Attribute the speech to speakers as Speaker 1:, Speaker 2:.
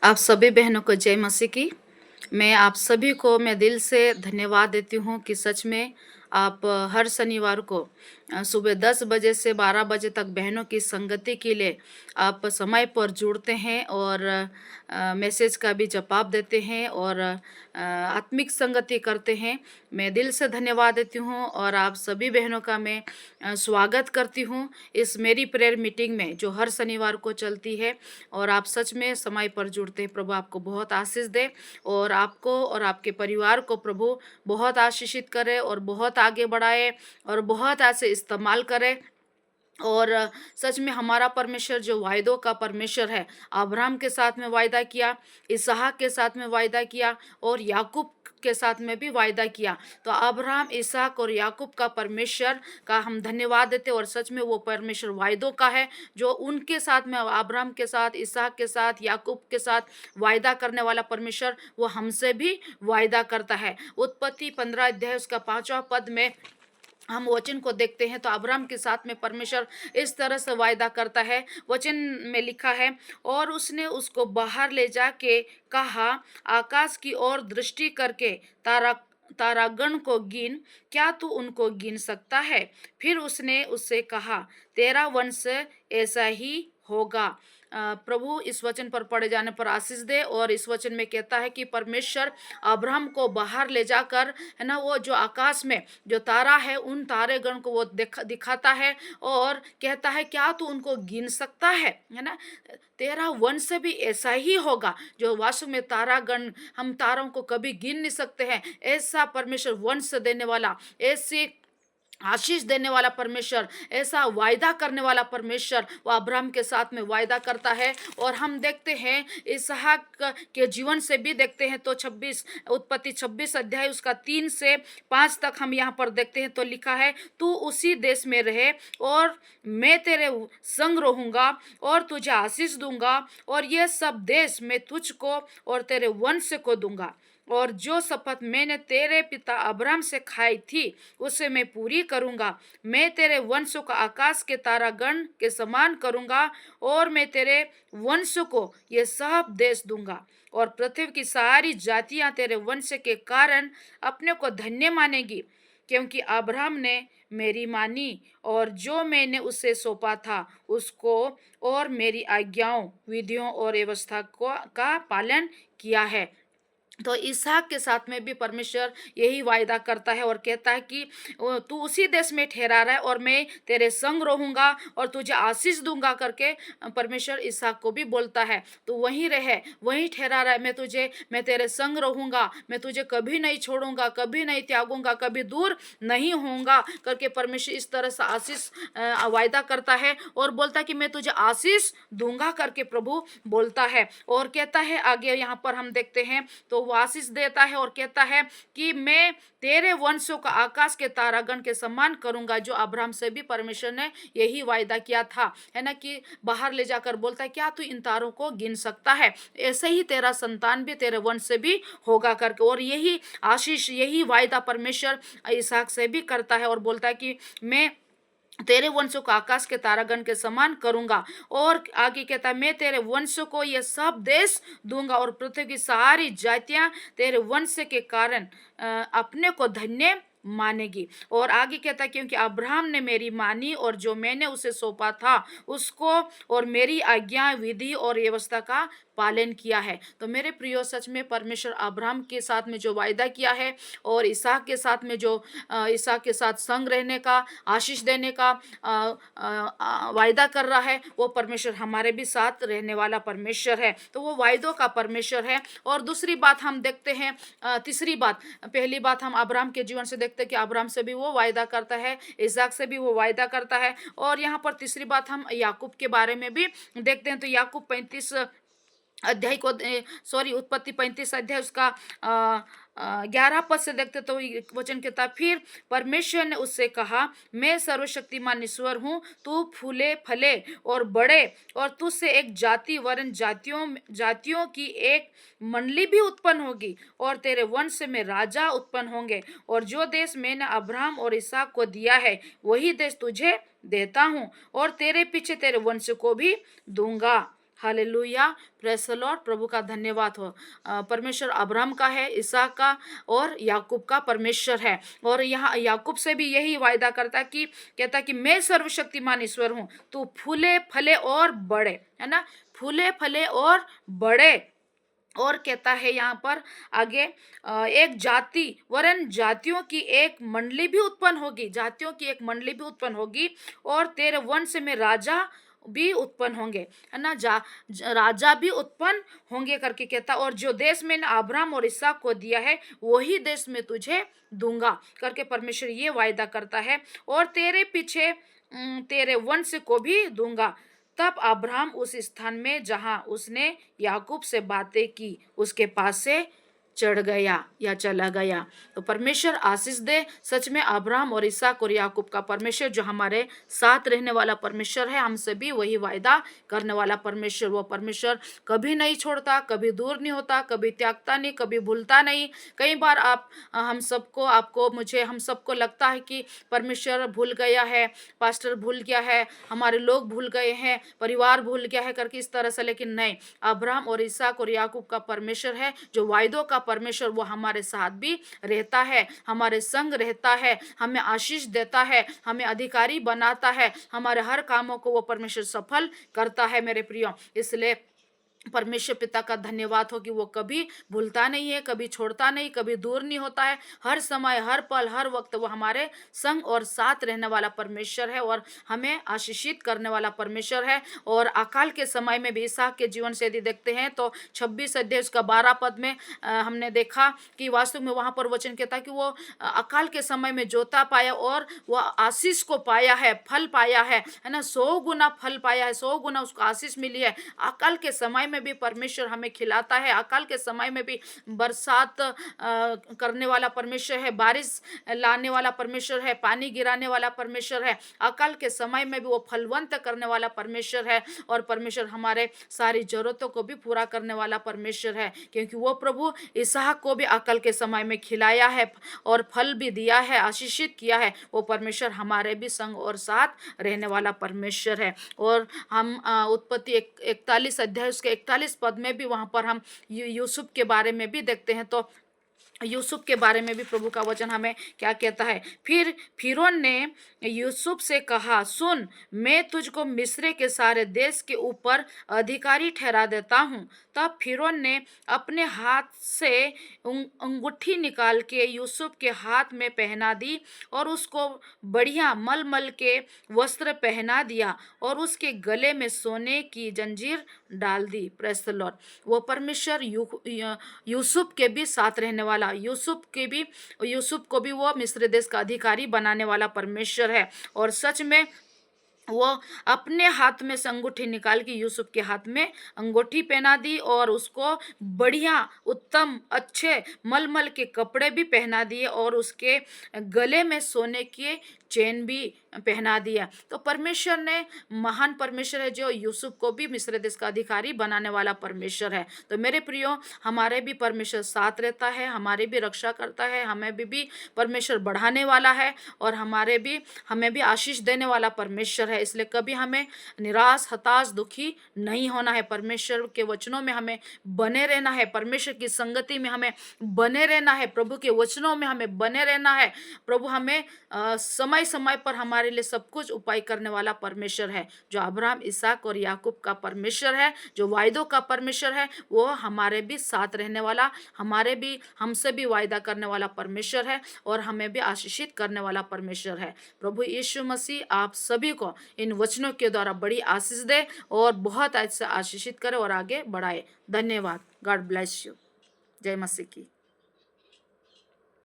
Speaker 1: आप सभी बहनों को जय मसीह की। मैं आप सभी को मैं दिल से धन्यवाद देती हूँ कि सच में आप हर शनिवार को सुबह 10 बजे से 12 बजे तक बहनों की संगति के लिए आप समय पर जुड़ते हैं और मैसेज का भी जवाब देते हैं और आत्मिक संगति करते हैं। मैं दिल से धन्यवाद देती हूँ और आप सभी बहनों का मैं स्वागत करती हूँ इस मेरी प्रेयर मीटिंग में जो हर शनिवार को चलती है और आप सच में समय पर जुड़ते हैं। प्रभु आपको बहुत आशीष दे और आपको और आपके परिवार को प्रभु बहुत आशीषित करे और बहुत आगे बढ़ाए और बहुत ऐसे इस्तेमाल करे। और सच में हमारा परमेश्वर जो वायदों का परमेश्वर है, अब्राहम के साथ में वायदा किया, इसहाक के साथ में वायदा किया और याकूब के साथ में भी वायदा किया। तो अब्राहम, इसहाक और याकूब का परमेश्वर का हम धन्यवाद देते हैं और सच में वो परमेश्वर वायदों का है जो उनके साथ में अब्राहम के साथ, इसहाक के साथ, याकूब के साथ वायदा करने वाला परमेश्वर वो हमसे भी वायदा करता है। उत्पत्ति 15 अध्याय उसका 5वां पद में हम वचन को देखते हैं तो अब्राहम के साथ में परमेश्वर इस तरह से वायदा करता है। वचन में लिखा है, और उसने उसको बाहर ले जाके कहा, आकाश की ओर दृष्टि करके तारा तारागण को गिन, क्या तू उनको गिन सकता है? फिर उसने उससे कहा, तेरा वंश ऐसा ही होगा। प्रभु इस वचन पर पढ़े जाने पर आशीष दे। और इस वचन में कहता है कि परमेश्वर अब्राहम को बाहर ले जाकर, है ना, वो जो आकाश में जो तारा है उन तारेगण को वो दिखाता है और कहता है, क्या तू उनको गिन सकता है ना? तेरा वंश भी ऐसा ही होगा। जो वास्तव में तारागण, हम तारों को कभी गिन नहीं सकते हैं, ऐसा परमेश्वर वंश देने वाला, ऐसी आशीष देने वाला परमेश्वर, ऐसा वायदा करने वाला परमेश्वर वो अब्राहम के साथ में वायदा करता है। और हम देखते हैं इसहाक के जीवन से भी देखते हैं तो 26 उत्पत्ति 26 अध्याय उसका 3 से 5 तक हम यहाँ पर देखते हैं तो लिखा है, तू उसी देश में रहे और मैं तेरे संग रहूंगा और तुझे आशीष दूंगा और ये सब देश मैं तुझको और तेरे वंश को दूंगा। और जो शपथ मैंने तेरे पिता अब्राहम से खाई थी उसे मैं पूरी करूंगा। मैं तेरे वंश को आकाश के तारागण के समान करूंगा और मैं तेरे वंश को ये सब देश दूंगा और पृथ्वी की सारी जातियां तेरे वंश के कारण अपने को धन्य मानेगी, क्योंकि अब्राहम ने मेरी मानी और जो मैंने उसे सौंपा था उसको और मेरी आज्ञाओं, विधियों और व्यवस्था को का पालन किया है। तो इसहाक के साथ में भी परमेश्वर यही वायदा करता है और कहता है कि तू उसी देश में ठहरा रहा है और मैं तेरे संग रहूंगा और तुझे आशीष दूंगा करके परमेश्वर इसहाक को भी बोलता है। तो वहीं रहे, वहीं ठहरा रहा है, मैं तेरे संग रहूंगा, मैं तुझे कभी नहीं छोड़ूंगा, कभी नहीं त्यागूंगा, कभी दूर नहीं होऊंगा करके परमेश्वर इस तरह से आशीष वायदा करता है और बोलता है कि मैं तुझे आशीष दूंगा करके प्रभु बोलता है। और कहता है आगे यहाँ पर हम देखते हैं तो वो आशीष देता है और कहता है कि मैं तेरे वंशों का आकाश के तारागण के समान करूंगा। जो अब्राहम से भी परमेश्वर ने यही वायदा किया था, है ना, कि बाहर ले जाकर बोलता है, क्या तू इन तारों को गिन सकता है? ऐसे ही तेरा संतान भी तेरे वंश से भी होगा करके। और यही आशीष, यही वायदा परमेश्वर इसहाक से भी करता है और बोलता है कि मैं तेरे वंशों को आकाश के तारागण के समान करूंगा। और आगे कहता है, मैं तेरे वंशों को यह सब देश दूंगा और पृथ्वी की सारी जातियां तेरे वंश के कारण अपने को धन्य मानेगी। और आगे कहता है, क्योंकि अब्राहम ने मेरी मानी और जो मैंने उसे सौंपा था उसको और मेरी आज्ञा, विधि और व्यवस्था का पालन किया है। तो मेरे प्रियो, सच में परमेश्वर अब्राहम के साथ में जो वायदा किया है और इसहाक के साथ में जो इसहाक के साथ संग रहने का, आशीष देने का वायदा कर रहा है, वो परमेश्वर हमारे भी साथ रहने वाला परमेश्वर है। तो वो वायदों का परमेश्वर है। और दूसरी बात हम देखते हैं, तीसरी बात, पहली बात हम अब्राहम के जीवन से देखते हैं कि अब्राहम से भी वो वायदा करता है, इसहाक से भी वो वायदा करता है। और यहाँ पर तीसरी बात हम याकूब के बारे में भी देखते हैं। तो याकूब 35 अध्याय को सॉरी उत्पत्ति 35 अध्याय उसका 11 पद से देखते तो वचन कहता, फिर परमेश्वर ने उससे कहा, मैं सर्वशक्तिमान ईश्वर हूँ, तू फूले फले और बढ़े और तुझसे एक जाति वरन जातियों की एक मंडली भी उत्पन्न होगी और तेरे वंश में राजा उत्पन्न होंगे और जो देश मैंने अब्राहम और इसहाक को दिया है वही देश तुझे देता हूँ और तेरे पीछे तेरे वंश को भी दूंगा। Hallelujah, praise the lord. प्रभु का धन्यवाद हो। परमेश्वर अब्राहम का है, इसहाक का और याकूब का परमेश्वर है। और यहाँ याकूब से भी यही वायदा करता है कि कहता है कि मैं सर्वशक्तिमान ईश्वर हूँ, तू फूले फले और बढ़े, है ना, फूले फले और बढ़े। और कहता है यहाँ पर आगे, एक जाति वरन जातियों की एक मंडली भी उत्पन्न होगी, जातियों की एक मंडली भी उत्पन्न होगी, और तेरे वंश में राजा भी उत्पन्न होंगे, है ना, राजा भी उत्पन्न होंगे करके कहता। और जो देश मैंने अब्राहम और इसहाक को दिया है वही देश में तुझे दूंगा करके परमेश्वर ये वायदा करता है। और तेरे पीछे तेरे वंश को भी दूंगा। तब अब्राहम उस स्थान में जहां उसने याकूब से बातें की उसके पास से चढ़ गया या चला गया। तो परमेश्वर आशीष दे। सच में अब्राहम और इसहाक और याकूब का परमेश्वर जो हमारे साथ रहने वाला परमेश्वर है, हमसे भी वही वायदा करने वाला परमेश्वर, वो परमेश्वर कभी नहीं छोड़ता, कभी दूर नहीं होता, कभी त्यागता नहीं, कभी भूलता नहीं। कई बार हम सबको, आपको, मुझे, हम सबको लगता है कि परमेश्वर भूल गया है, पास्टर भूल गया है, हमारे लोग भूल गए हैं, परिवार भूल गया है करके इस तरह से। लेकिन नहीं, अब्राहम और इसहाक और याकूब का परमेश्वर है जो वायदों का परमेश्वर, वो हमारे साथ भी रहता है, हमारे संग रहता है, हमें आशीष देता है, हमें अधिकारी बनाता है, हमारे हर कामों को वो परमेश्वर सफल करता है मेरे प्रियो। इसलिए परमेश्वर पिता का धन्यवाद हो कि वो कभी भूलता नहीं है, कभी छोड़ता नहीं, कभी दूर नहीं होता है। हर समय, हर पल, हर वक्त वो हमारे संग और साथ रहने वाला परमेश्वर है और हमें आशीषित करने वाला परमेश्वर है। और अकाल के समय में भी इसहाक के जीवन से यदि देखते हैं तो 26 अध्याय उसका 12 पद में हमने देखा कि वास्तव में वहाँ पर वचन कहता है कि वो अकाल के समय में जोता पाया और वो आशीष को पाया है, फल पाया है ना, 100 गुना फल पाया है, 100 गुना उसको आशीष मिली है। अकाल के समय में भी परमेश्वर हमें खिलाता है, अकाल के समय में भी बरसात करने वाला परमेश्वर है, बारिश लाने वाला परमेश्वर है, पानी गिराने वाला परमेश्वर है। अकाल के समय में भी वो फलवंत करने वाला परमेश्वर है और परमेश्वर हमारे सारी जरूरतों को भी पूरा करने वाला परमेश्वर है, क्योंकि वो प्रभु इसहाक को भी अकाल के समय में खिलाया है और फल भी दिया है, आशीषित किया है। वो परमेश्वर हमारे भी संग और साथ रहने वाला परमेश्वर है। और हम उत्पत्ति 41 अध्याय उसके 41 पद में भी वहाँ पर हम यूसुफ के बारे में भी देखते हैं। तो यूसुफ के बारे में भी प्रभु का वचन हमें क्या कहता है। फिर फिरौन ने यूसुफ से कहा, सुन, मैं तुझको मिस्र के सारे देश के ऊपर अधिकारी ठहरा देता हूँ। तब फिरौन ने अपने हाथ से अंगूठी निकाल के यूसुफ के हाथ में पहना दी और उसको बढ़िया मलमल के वस्त्र पहना दिया और उसके गले में सोने की जंजीर डाल दी। Praise the Lord. वो परमेश्वर यूसुफ के भी साथ रहने वाला, यूसुफ को भी वो मिस्र देश का अधिकारी बनाने वाला परमेश्वर है। और सच में वो अपने हाथ में से अंगूठी निकाल के यूसुफ के हाथ में अंगूठी पहना दी और उसको बढ़िया उत्तम अच्छे मलमल के कपड़े भी पहना दिए और उसके गले में सोने के चेन भी पहना दिया। तो परमेश्वर ने, महान परमेश्वर है जो यूसुफ को भी मिस्र देश का अधिकारी बनाने वाला परमेश्वर है। तो मेरे प्रियो, हमारे भी परमेश्वर साथ रहता है, हमारी भी रक्षा करता है, हमें भी परमेश्वर बढ़ाने वाला है और हमें भी आशीष देने वाला परमेश्वर है। इसलिए कभी हमें निराश, हताश, दुखी नहीं होना है। परमेश्वर के वचनों में हमें बने रहना है, परमेश्वर की संगति में हमें बने रहना है, प्रभु के वचनों में हमें बने रहना है। प्रभु हमें समय समय पर हमारे लिए सब कुछ उपाय करने वाला परमेश्वर है, जो अब्राहम, इसहाक और याकूब का परमेश्वर है, जो वायदों का परमेश्वर है। वो हमारे भी साथ रहने वाला, हमसे भी वायदा करने वाला परमेश्वर है और हमें भी आशीषित करने वाला परमेश्वर है। प्रभु यीशु मसीह आप सभी को इन वचनों के द्वारा बड़ी आशीष दे और बहुत ऐसा आशीषित करे और आगे बढ़ाए। धन्यवाद। God bless you. जय मसीह की।